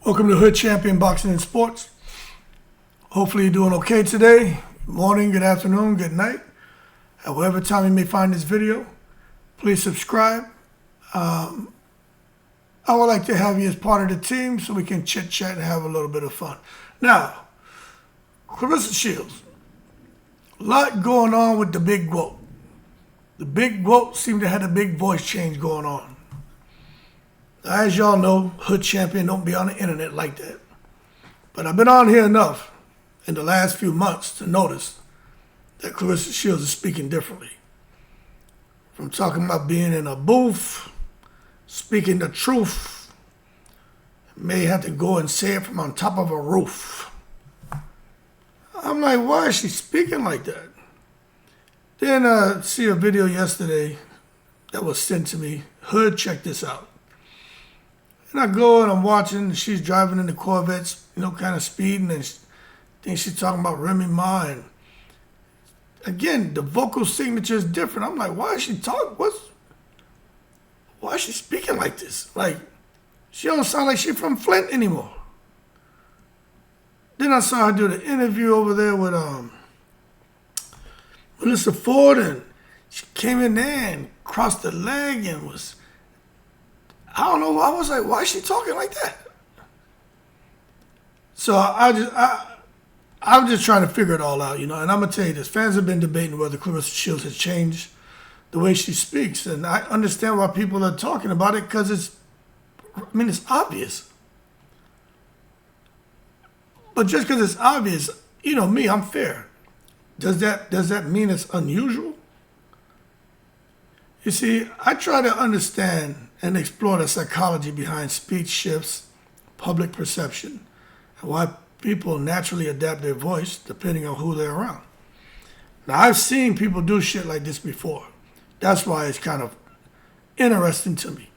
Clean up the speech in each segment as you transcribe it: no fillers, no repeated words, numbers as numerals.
Welcome to Hood Champion Boxing and Sports. Hopefully you're doing okay today. Good morning, good afternoon, good night. At whatever time you may find this video, please subscribe. I would like to have you as part of the team so we can chit chat and have a little bit of fun. Now, Claressa Shields. A lot going on with the big quote. The big quote seemed to have a big voice change going on. As y'all know, Hood Champion don't be on the internet like that. But I've been on here enough in the last few months to notice that Claressa Shields is speaking differently. From talking about being in a booth, speaking the truth, may have to go and say it from on top of a roof. I'm like, why is she speaking like that? Then I see a video yesterday that was sent to me. Hood, check this out. And I go and I'm watching, she's driving in the Corvettes, kind of speeding, and then she's talking about Remy Ma. And again, the vocal signature is different. I'm like, why is she talking? Why is she speaking like this? Like, she don't sound like she's from Flint anymore. Then I saw her do the interview over there with Melissa Ford, and she came in there and crossed the leg and was, I don't know, I was like, why is she talking like that? So I'm just trying to figure it all out, and I'm going to tell you this. Fans have been debating whether Claressa Shields has changed the way she speaks, and I understand why people are talking about it because it's obvious. But just because it's obvious, me, I'm fair. Does that mean it's unusual? You see, I try to understand and explore the psychology behind speech shifts, public perception, and why people naturally adapt their voice depending on who they're around. Now, I've seen people do shit like this before. That's why it's kind of interesting to me.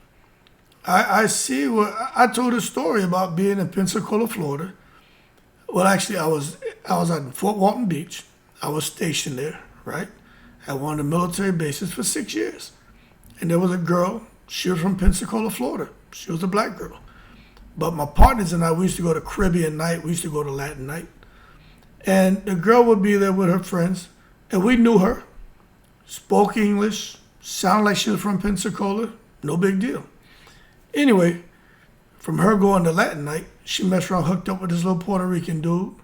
I see what I told a story about being in Pensacola, Florida. Well, actually, I was at Fort Walton Beach. I was stationed there, right, at one of the military bases for 6 years. And there was a girl. She was from Pensacola, Florida. She was a black girl. But my partners and I, we used to go to Caribbean night. We used to go to Latin night. And the girl would be there with her friends. And we knew her. Spoke English. Sounded like she was from Pensacola. No big deal. Anyway, from her going to Latin night, she messed around, hooked up with this little Puerto Rican dude.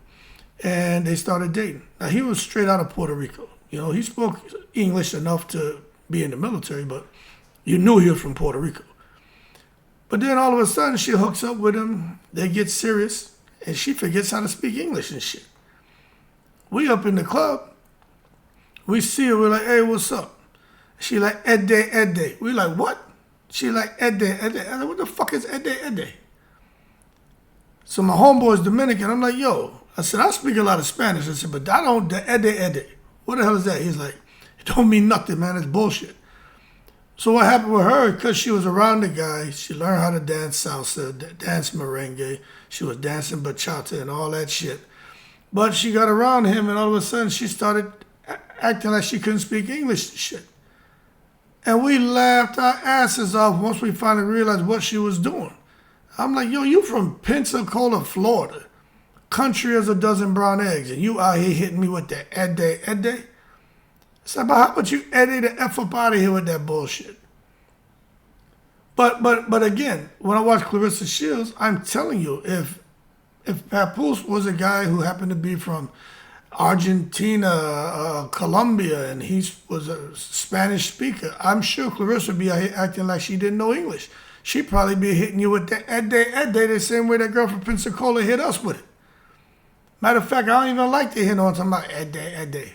And they started dating. Now, he was straight out of Puerto Rico. He spoke English enough to be in the military, but you knew he was from Puerto Rico. But then all of a sudden, she hooks up with him. They get serious, and she forgets how to speak English and shit. We up in the club. We see her. We're like, hey, what's up? She like, Ede. We like, what? She like, Ede. I like, what the fuck is Ede? So my homeboy's Dominican. I'm like, yo. I said, I speak a lot of Spanish. I said, but I don't, the Ede. What the hell is that? He's like, it don't mean nothing, man. It's bullshit. So what happened with her, because she was around the guy, she learned how to dance salsa, dance merengue. She was dancing bachata and all that shit. But she got around him, and all of a sudden, she started acting like she couldn't speak English and shit. And we laughed our asses off once we finally realized what she was doing. I'm like, yo, you from Pensacola, Florida. Country as a dozen brown eggs, and you out here hitting me with the Ede. I said, but how about you Eddie the F up out of here with that bullshit? But again, when I watch Claressa Shields, I'm telling you, if Papoose was a guy who happened to be from Argentina, Colombia, and he was a Spanish speaker, I'm sure Claressa would be out here acting like she didn't know English. She'd probably be hitting you with the Ede the same way that girl from Pensacola hit us with it. Matter of fact, I don't even like to hear no one talking about Ede.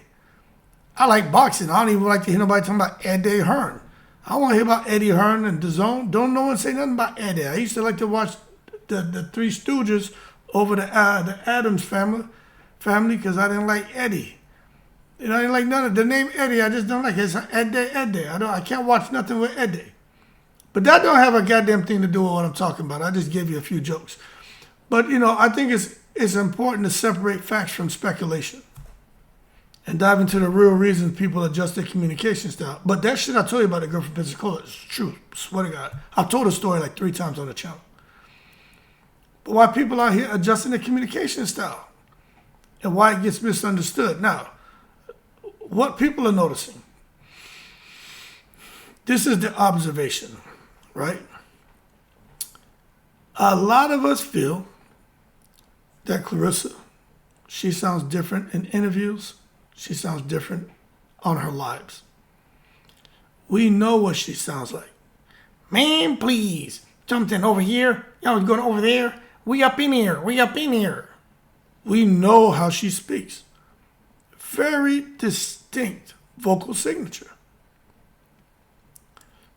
I like boxing. I don't even like to hear nobody talking about Eddie Hearn. I want to hear about Eddie Hearn and DAZN. Don't no one say nothing about Eddie. I used to like to watch the Three Stooges over the Addams family because I didn't like Eddie. I didn't like none of the name Eddie. I just don't like it. It's Eddie. I can't watch nothing with Eddie. But that don't have a goddamn thing to do with what I'm talking about. I just gave you a few jokes. But I think it's important to separate facts from speculation and dive into the real reasons people adjust their communication style. But that shit I told you about the girl from Pensacola is true. Swear to God. I've told the story like 3 times on the channel. but why people out here adjusting their communication style and why it gets misunderstood. Now, what people are noticing, this is the observation, right? A lot of us feel that Claressa, she sounds different in interviews. She sounds different on her lives. We know what she sounds like. Man, please, something over here. Y'all was going over there. We up in here. We up in here. We know how she speaks. Very distinct vocal signature.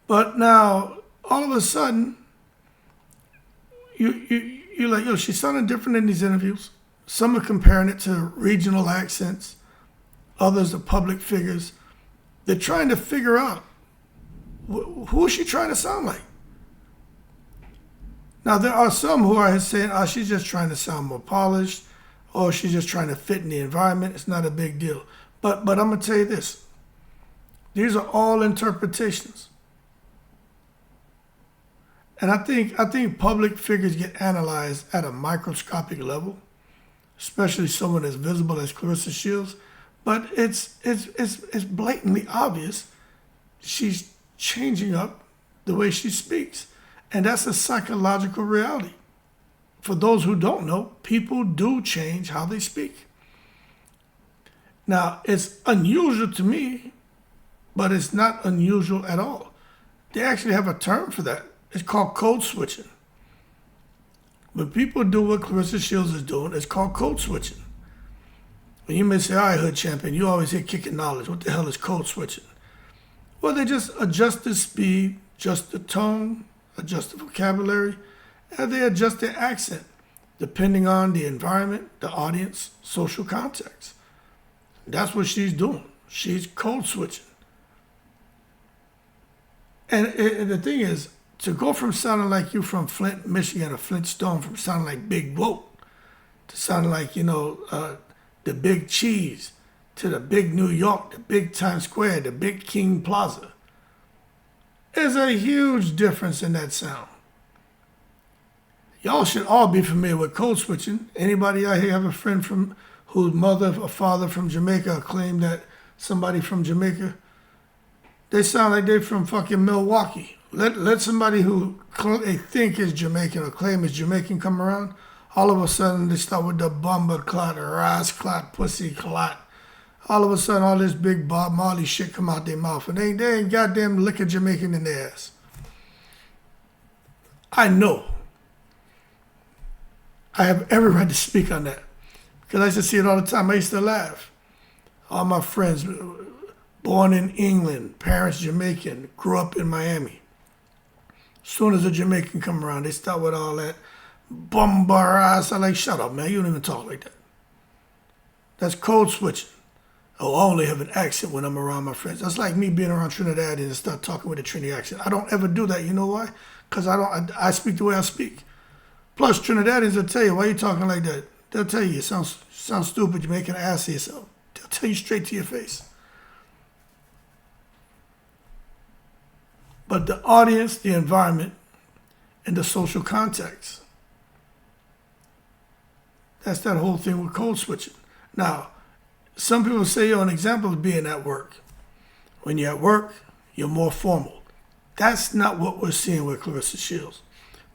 But now, all of a sudden, you're like, yo, she's sounding different in these interviews. Some are comparing it to regional accents. Others are public figures. They're trying to figure out who is she trying to sound like. Now, there are some who are saying, oh, she's just trying to sound more polished, or she's just trying to fit in the environment. It's not a big deal. But I'm going to tell you this. These are all interpretations. And I think public figures get analyzed at a microscopic level, especially someone as visible as Claressa Shields. But it's blatantly obvious she's changing up the way she speaks. And that's a psychological reality. For those who don't know, people do change how they speak. Now, it's unusual to me, but it's not unusual at all. They actually have a term for that. It's called code switching. When people do what Claressa Shields is doing, it's called code switching. And you may say, all right, hood champion, you always hear kicking knowledge. What the hell is code switching? Well, they just adjust the speed, adjust the tone, adjust the vocabulary, and they adjust their accent depending on the environment, the audience, social context. That's what she's doing. She's code switching. And the thing is, to go from sounding like you from Flint, Michigan, or Flintstone, from sounding like Big Woke, to sounding like, the Big Cheese, to the Big New York, the Big Times Square, the Big King Plaza, there's a huge difference in that sound. Y'all should all be familiar with code switching. Anybody out here have a friend whose mother or father from Jamaica claim that somebody from Jamaica, they sound like they're from fucking Milwaukee. Let somebody who they think is Jamaican or claim is Jamaican come around, all of a sudden they start with the bumper clot, ras clot, pussy clot. All of a sudden all this big Bob Marley shit come out their mouth and they ain't goddamn liquor Jamaican in their ass. I know. I have every right to speak on that because I used to see it all the time. I used to laugh. All my friends, born in England, parents Jamaican, grew up in Miami. As soon as a Jamaican come around, they start with all that bumbaras. I'm like, shut up, man. You don't even talk like that. That's code switching. Oh, I only have an accent when I'm around my friends. That's like me being around Trinidadians and start talking with a Trinity accent. I don't ever do that. You know why? Because I speak the way I speak. Plus, Trinidadians will tell you, why you talking like that? They'll tell you sound stupid. You're making an ass of yourself. They'll tell you straight to your face. But the audience, the environment, and the social context. That's that whole thing with code switching. Now, some people say, an example of being at work. When you're at work, you're more formal. That's not what we're seeing with Claressa Shields.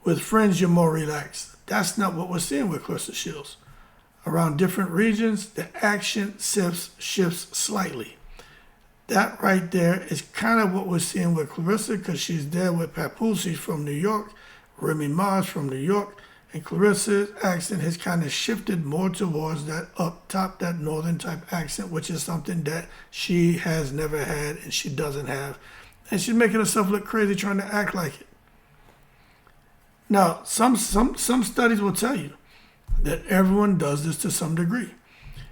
With friends, you're more relaxed. That's not what we're seeing with Claressa Shields. Around different regions, the action shifts slightly. That right there is kind of what we're seeing with Claressa because she's there with Papoose. She's from New York. Remy Ma's from New York. And Claressa's accent has kind of shifted more towards that up top, that northern type accent, which is something that she has never had and she doesn't have. And she's making herself look crazy trying to act like it. Now, some studies will tell you that everyone does this to some degree.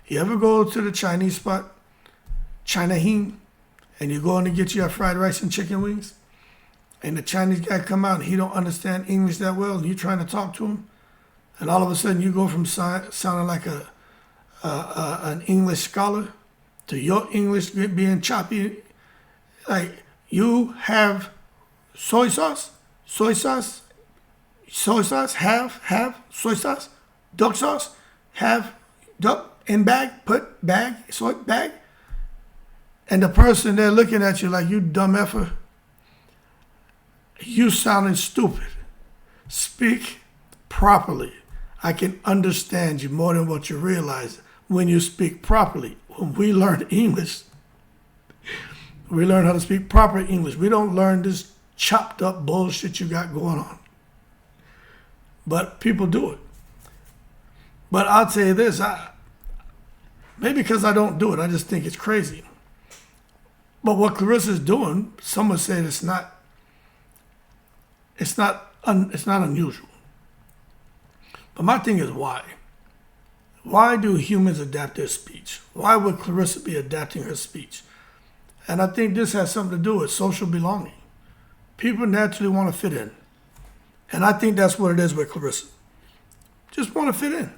You ever go to the Chinese spot, China Hing, and you go in to get your fried rice and chicken wings, and the Chinese guy come out and he don't understand English that well, and you're trying to talk to him, and all of a sudden you go from sounding like an English scholar to your English being choppy. Like, you have soy sauce, soy sauce, have soy sauce, duck sauce, have duck in bag, put bag, soy bag. And the person there looking at you like, you dumb effer, you sounding stupid. Speak properly. I can understand you more than what you realize when you speak properly. When we learn English, we learn how to speak proper English. We don't learn this chopped up bullshit you got going on. But people do it. But I'll tell you this, maybe because I don't do it, I just think it's crazy. But what Clarissa's doing, some would say it's not unusual. But my thing is why? Why do humans adapt their speech? Why would Claressa be adapting her speech? And I think this has something to do with social belonging. People naturally want to fit in. And I think that's what it is with Claressa. Just want to fit in.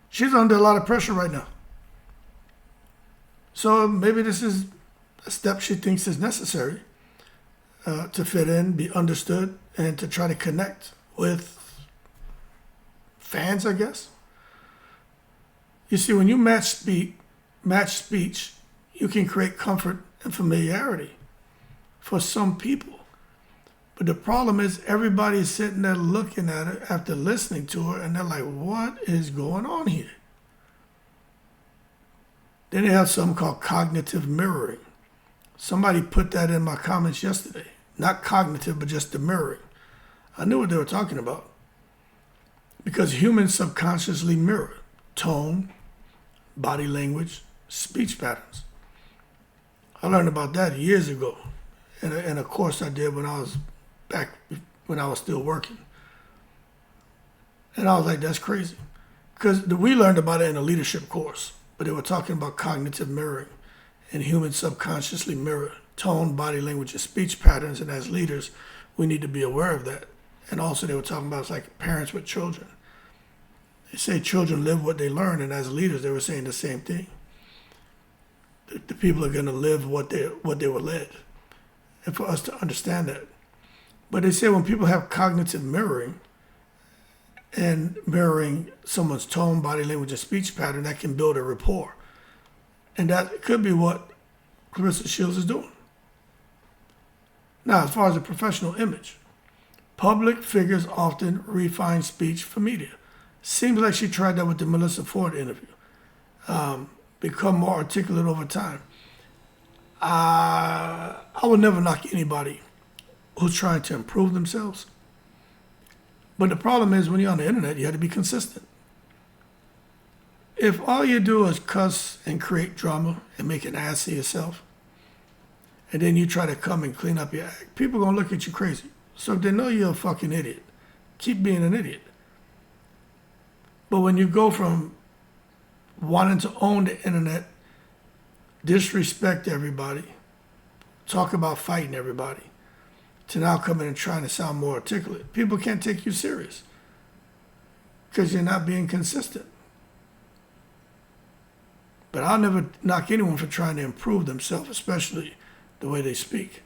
She's under a lot of pressure right now. So maybe this is a step she thinks is necessary to fit in, be understood, and to try to connect with fans, I guess. You see, when you match speech, you can create comfort and familiarity for some people. But the problem is everybody's sitting there looking at her after listening to her, and they're like, what is going on here? Then they have something called cognitive mirroring. Somebody put that in my comments yesterday. Not cognitive, but just the mirroring. I knew what they were talking about. Because humans subconsciously mirror tone, body language, speech patterns. I learned about that years ago in a course I did when I was still working. And I was like, that's crazy. Because we learned about it in a leadership course, but they were talking about cognitive mirroring, and humans subconsciously mirror tone, body language, and speech patterns, and as leaders, we need to be aware of that. And also they were talking about it's like parents with children. They say children live what they learn, and as leaders, they were saying the same thing. The people are going to live what they were led. And for us to understand that. But they say when people have cognitive mirroring, and mirroring someone's tone, body language, and speech pattern, that can build a rapport. And that could be what Claressa Shields is doing. Now, as far as a professional image, public figures often refine speech for media. Seems like she tried that with the Melissa Ford interview. Become more articulate over time. I would never knock anybody who's trying to improve themselves. But the problem is when you're on the internet, you have to be consistent. If all you do is cuss and create drama and make an ass of yourself, and then you try to come and clean up your act, people are going to look at you crazy. So if they know you're a fucking idiot, keep being an idiot. But when you go from wanting to own the internet, disrespect everybody, talk about fighting everybody, to now coming and trying to sound more articulate, people can't take you serious because you're not being consistent. But I'll never knock anyone for trying to improve themselves, especially the way they speak.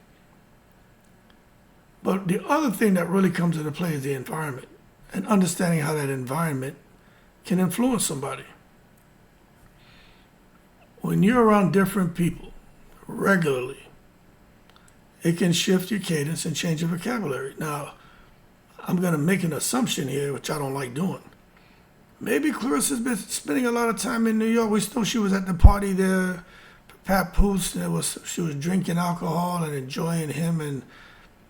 But the other thing that really comes into play is the environment and understanding how that environment can influence somebody. When you're around different people regularly, it can shift your cadence and change your vocabulary. Now, I'm going to make an assumption here, which I don't like doing. Maybe Claressa's been spending a lot of time in New York. We thought she was at the party there, Papoose, and she was drinking alcohol and enjoying him and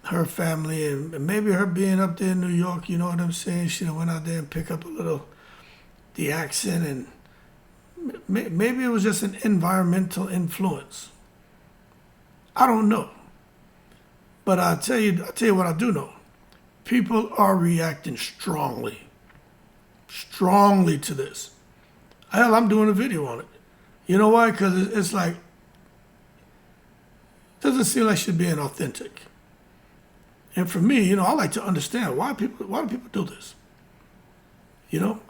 her family. And maybe her being up there in New York, you know what I'm saying? She went out there and picked up a little, the accent, and maybe it was just an environmental influence. I don't know. But I'll tell you what I do know. People are reacting strongly to this. Hell, I'm doing a video on it. You know why? Because it's like, it doesn't seem like she's being authentic. And for me, I like to understand why do people do this?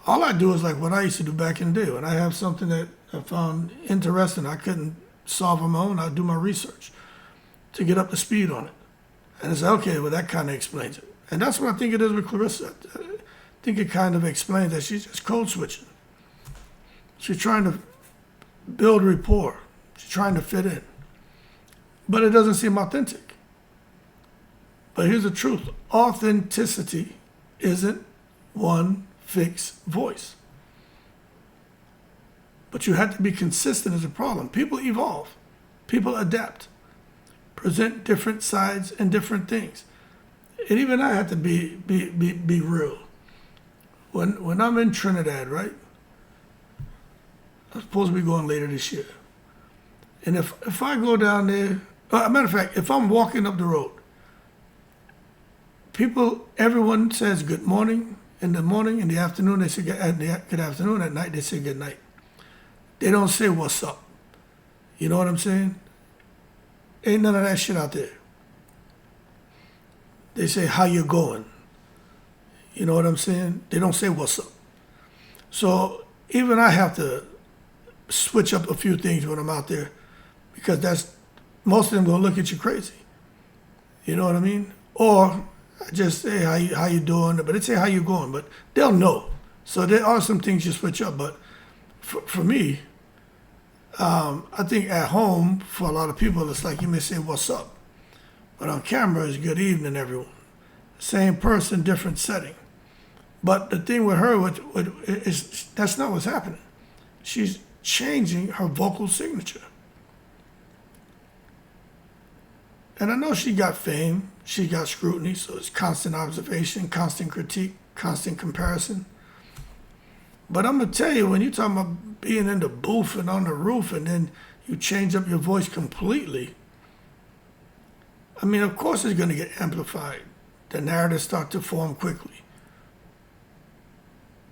All I do is like what I used to do back in the day. When I have something that I found interesting, I couldn't solve on my own, I'd do my research to get up to speed on it. And it's like, okay, well, that kind of explains it. And that's what I think it is with Claressa. I think it kind of explains that she's just code switching. She's trying to build rapport. She's trying to fit in. But it doesn't seem authentic. But here's the truth. Authenticity isn't one fixed voice. But you have to be consistent is a problem. People evolve. People adapt. Present different sides and different things. And even I have to be real. When I'm in Trinidad, right? I'm supposed to be going later this year. And if I go down there, matter of fact, if I'm walking up the road, everyone says good morning in the morning, in the afternoon they say good afternoon, at night they say good night. They don't say what's up. You know what I'm saying? Ain't none of that shit out there. They say how you going. You know what I'm saying? They don't say what's up. So even I have to switch up a few things when I'm out there, because most of them gonna look at you crazy. You know what I mean? Or I just say how you doing, but they say how you going, but they'll know. So there are some things you switch up, but for me, I think at home for a lot of people it's like you may say what's up, but on camera it's good evening everyone. Same person, different setting. But the thing with her, is that's not what's happening. She's changing her vocal signature. And I know she got fame, she got scrutiny, so it's constant observation, constant critique, constant comparison. But I'm going to tell you, when you're talking about being in the booth and on the roof and then you change up your voice completely, I mean, of course it's going to get amplified. The narratives start to form quickly.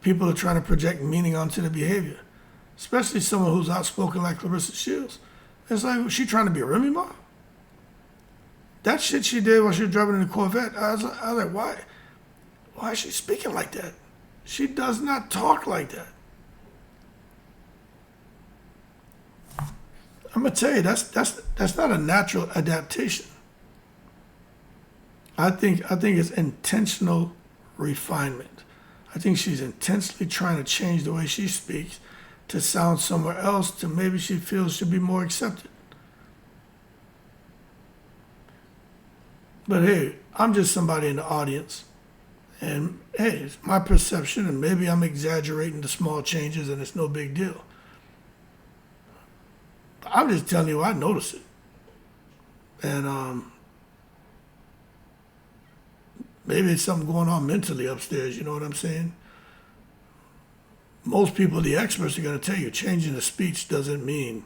People are trying to project meaning onto the behavior, especially someone who's outspoken like Claressa Shields. It's like, was she trying to be a Remy Ma? That shit she did while she was driving in the Corvette, I was like, why is she speaking like that? She does not talk like that. I'm gonna tell you, that's not a natural adaptation. I think it's intentional refinement. I think she's intentionally trying to change the way she speaks to sound somewhere else, to maybe she feels should be more accepted. But hey, I'm just somebody in the audience. And hey, it's my perception, and maybe I'm exaggerating the small changes and it's no big deal. But I'm just telling you, I notice it. And maybe it's something going on mentally upstairs, you know what I'm saying? Most people, the experts, are going to tell you changing the speech doesn't mean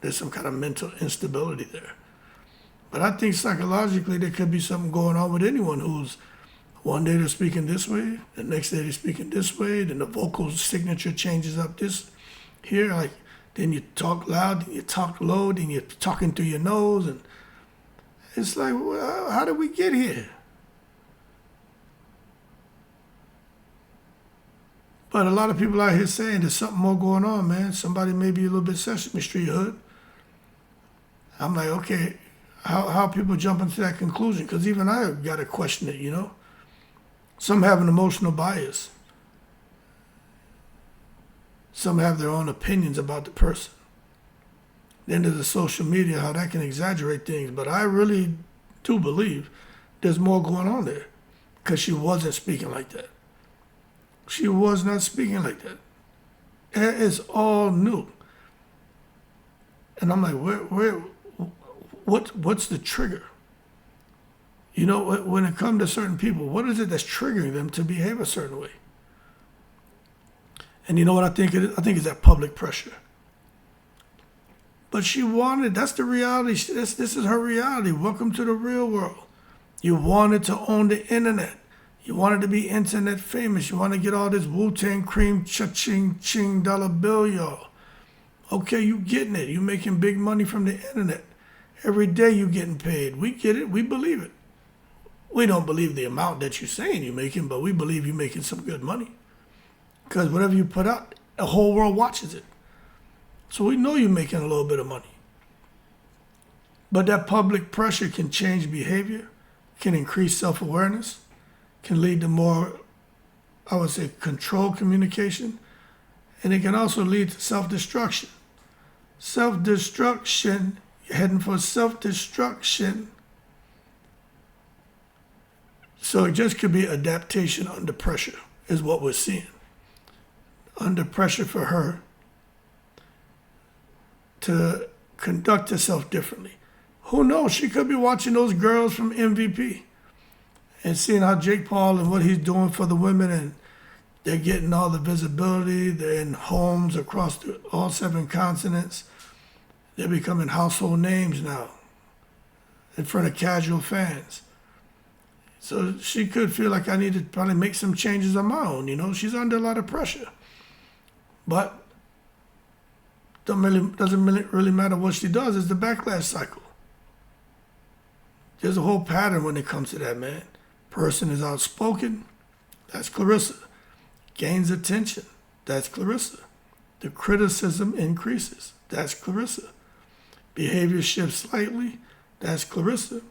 there's some kind of mental instability there. But I think psychologically there could be something going on with anyone who's one day they're speaking this way, the next day they're speaking this way, then the vocal signature changes up this here, like then you talk loud, then you talk low, then you're talking through your nose, and it's like, well, how did we get here? But a lot of people out here saying there's something more going on, man. Somebody may be a little bit Sesame Street hood. I'm like, okay, how people jump into that conclusion? Because even I got to question it, you know? Some have an emotional bias. Some have their own opinions about the person. Then there's the social media, how that can exaggerate things. But I really do believe there's more going on there, because she wasn't speaking like that. She was not speaking like that. It is all new. And I'm like, what's the trigger? You know, when it comes to certain people, what is it that's triggering them to behave a certain way? And you know what I think it is? I think it's that public pressure. But she wanted, that's the reality. This is her reality. Welcome to the real world. You wanted to own the internet. You wanted to be internet famous. You want to get all this Wu-Tang cream, cha-ching, ching, dollar bill, y'all. Okay, you getting it. You making big money from the internet. Every day you getting paid. We get it. We believe it. We don't believe the amount that you're saying you're making, but we believe you're making some good money. Because whatever you put out, the whole world watches it. So we know you're making a little bit of money. But that public pressure can change behavior, can increase self-awareness. can lead to more, I would say, controlled communication, and it can also lead to self-destruction. Self-destruction, you're heading for self-destruction. So it just could be adaptation under pressure, is what we're seeing. Under pressure for her to conduct herself differently. Who knows? She could be watching those girls from MVP and seeing how Jake Paul and what he's doing for the women, and they're getting all the visibility. They're in homes across all 7 continents. They're becoming household names now in front of casual fans. So she could feel like I need to probably make some changes on my own. You know, she's under a lot of pressure. But doesn't really matter what she does. It's the backlash cycle. There's a whole pattern when it comes to that, man. Person is outspoken. That's Claressa. Gains attention. That's Claressa. The criticism increases. That's Claressa. Behavior shifts slightly. That's Claressa.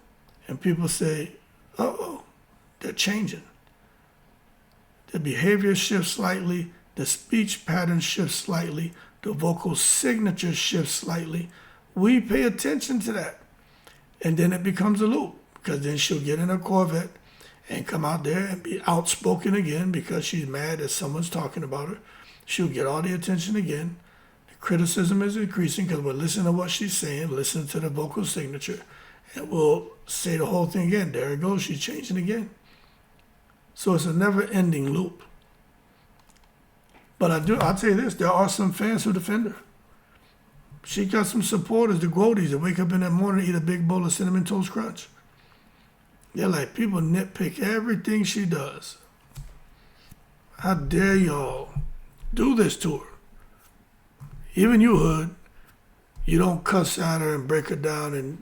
And people say, uh-oh, they're changing. The behavior shifts slightly. The speech pattern shifts slightly. The vocal signature shifts slightly. We pay attention to that. And then it becomes a loop, because then she'll get in a Corvette and come out there and be outspoken again because she's mad that someone's talking about her. She'll get all the attention again. The criticism is increasing because we're listening to what she's saying, listening to the vocal signature, and we'll say the whole thing again. There it goes, she's changing again. So it's a never-ending loop. But I'll tell you this, there are some fans who defend her. She got some supporters, the Gwodies, that wake up in the morning and eat a big bowl of Cinnamon Toast Crunch. They're like, people nitpick everything she does. How dare y'all do this to her? Even you, Hood, you don't cuss at her and break her down, and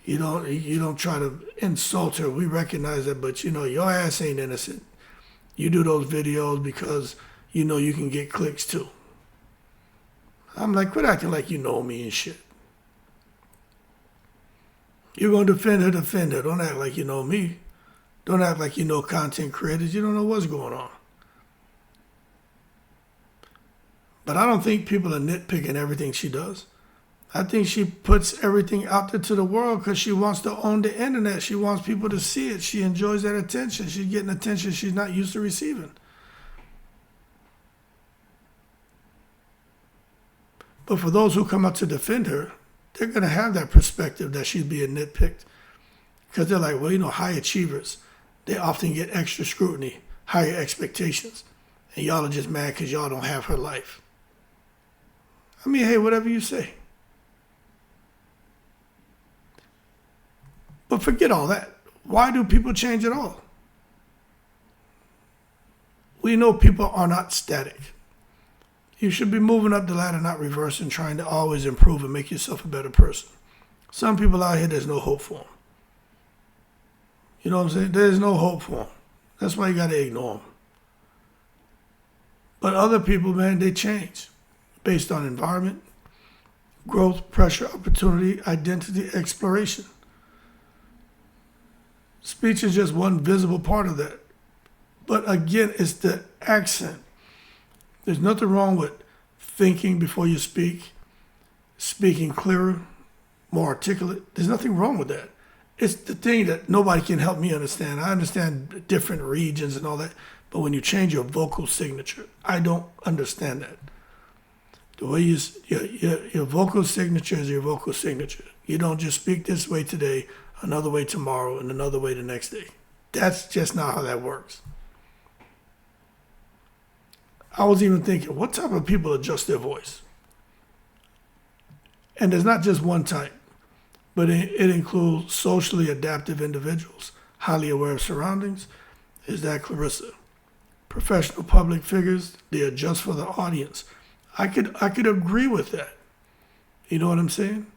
you don't try to insult her. We recognize that, but you know, your ass ain't innocent. You do those videos because you know you can get clicks too. I'm like, quit acting like you know me and shit. You're going to defend her. Don't act like you know me. Don't act like you know content creators. You don't know what's going on. But I don't think people are nitpicking everything she does. I think she puts everything out there to the world because she wants to own the internet. She wants people to see it. She enjoys that attention. She's getting attention she's not used to receiving. But for those who come out to defend her, they're going to have that perspective that she's being nitpicked. Because they're like, well, you know, high achievers, they often get extra scrutiny, higher expectations. And y'all are just mad because y'all don't have her life. I mean, hey, whatever you say. But forget all that. Why do people change at all? We know people are not static. You should be moving up the ladder, not reversing, trying to always improve and make yourself a better person. Some people out here, there's no hope for them. You know what I'm saying? There's no hope for them. That's why you got to ignore them. But other people, man, they change based on environment, growth, pressure, opportunity, identity, exploration. Speech is just one visible part of that. But again, it's the accent. There's nothing wrong with thinking before you speak, speaking clearer, more articulate. There's nothing wrong with that. It's the thing that nobody can help me understand. I understand different regions and all that, but when you change your vocal signature, I don't understand that. The way your vocal signature is your vocal signature. You don't just speak this way today, another way tomorrow, and another way the next day. That's just not how that works. I was even thinking, what type of people adjust their voice? And there's not just one type, but it includes socially adaptive individuals, highly aware of surroundings. Is that Claressa? Professional public figures, they adjust for the audience. I could agree with that. You know what I'm saying?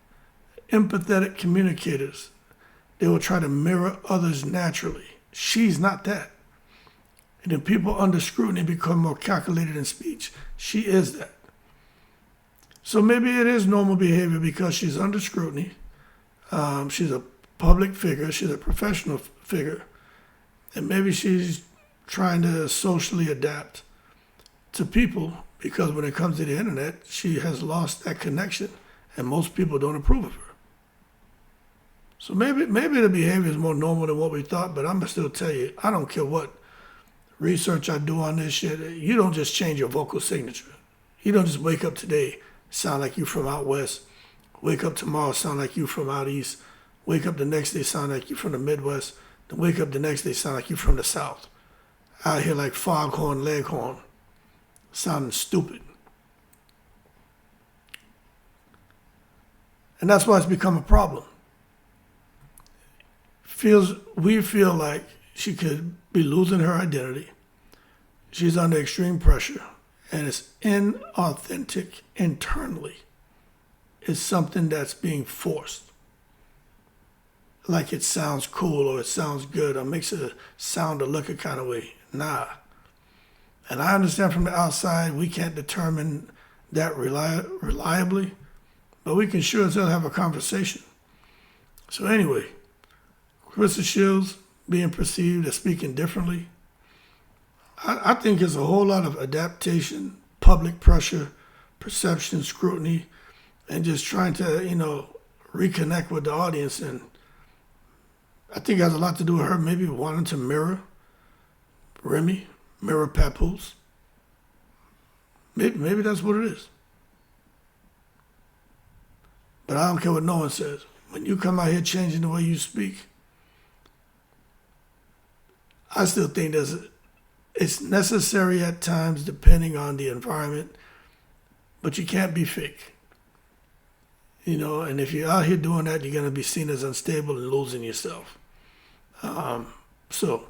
Empathetic communicators, they will try to mirror others naturally. She's not that. And then people under scrutiny become more calculated in speech. She is that. So maybe it is normal behavior because she's under scrutiny. She's a public figure. She's a professional figure. And maybe she's trying to socially adapt to people because when it comes to the internet, she has lost that connection and most people don't approve of her. So maybe the behavior is more normal than what we thought, but I'm going to still tell you, I don't care what research I do on this shit. You don't just change your vocal signature. You don't just wake up today, sound like you from out west. Wake up tomorrow, sound like you from out east. Wake up the next day, sound like you from the Midwest. Then wake up the next day, sound like you from the South. Out here like foghorn, leghorn, sounding stupid. And that's why it's become a problem. We feel like she could be losing her identity. She's under extreme pressure, and it's inauthentic internally. It's something that's being forced. Like it sounds cool or it sounds good or makes it sound or look a kind of way. Nah. And I understand from the outside we can't determine that reliably, but we can sure as hell have a conversation. So anyway, Claressa Shields being perceived as speaking differently, I think it's a whole lot of adaptation, public pressure, perception, scrutiny, and just trying to, reconnect with the audience. And I think it has a lot to do with her maybe wanting to mirror Remy, mirror Papoose. Maybe that's what it is. But I don't care what no one says. When you come out here changing the way you speak, I still think it's necessary at times depending on the environment, but you can't be fake. And if you're out here doing that, you're going to be seen as unstable and losing yourself. So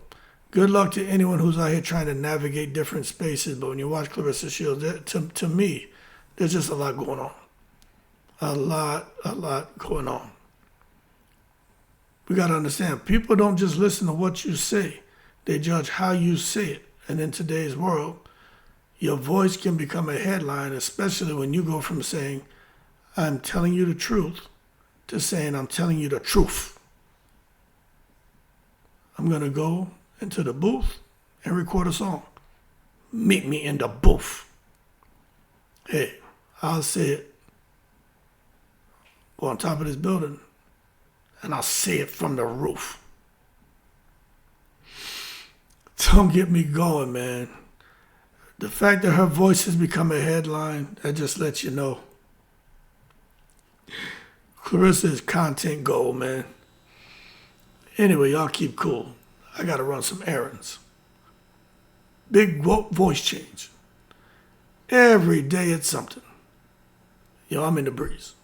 good luck to anyone who's out here trying to navigate different spaces. But when you watch Claressa Shields, to me, there's just a lot going on. A lot going on. We got to understand, people don't just listen to what you say. They judge how you say it. And in today's world, your voice can become a headline, especially when you go from saying, I'm telling you the truth, to saying, I'm telling you the truth. I'm going to go into the booth and record a song. Meet me in the booth. Hey, I'll say it. Go on top of this building, and I'll say it from the roof. Don't get me going, man. The fact that her voice has become a headline, that just lets you know. Claressa is content gold, man. Anyway, y'all keep cool. I got to run some errands. Big voice change. Every day it's something. Yo, I'm in the breeze.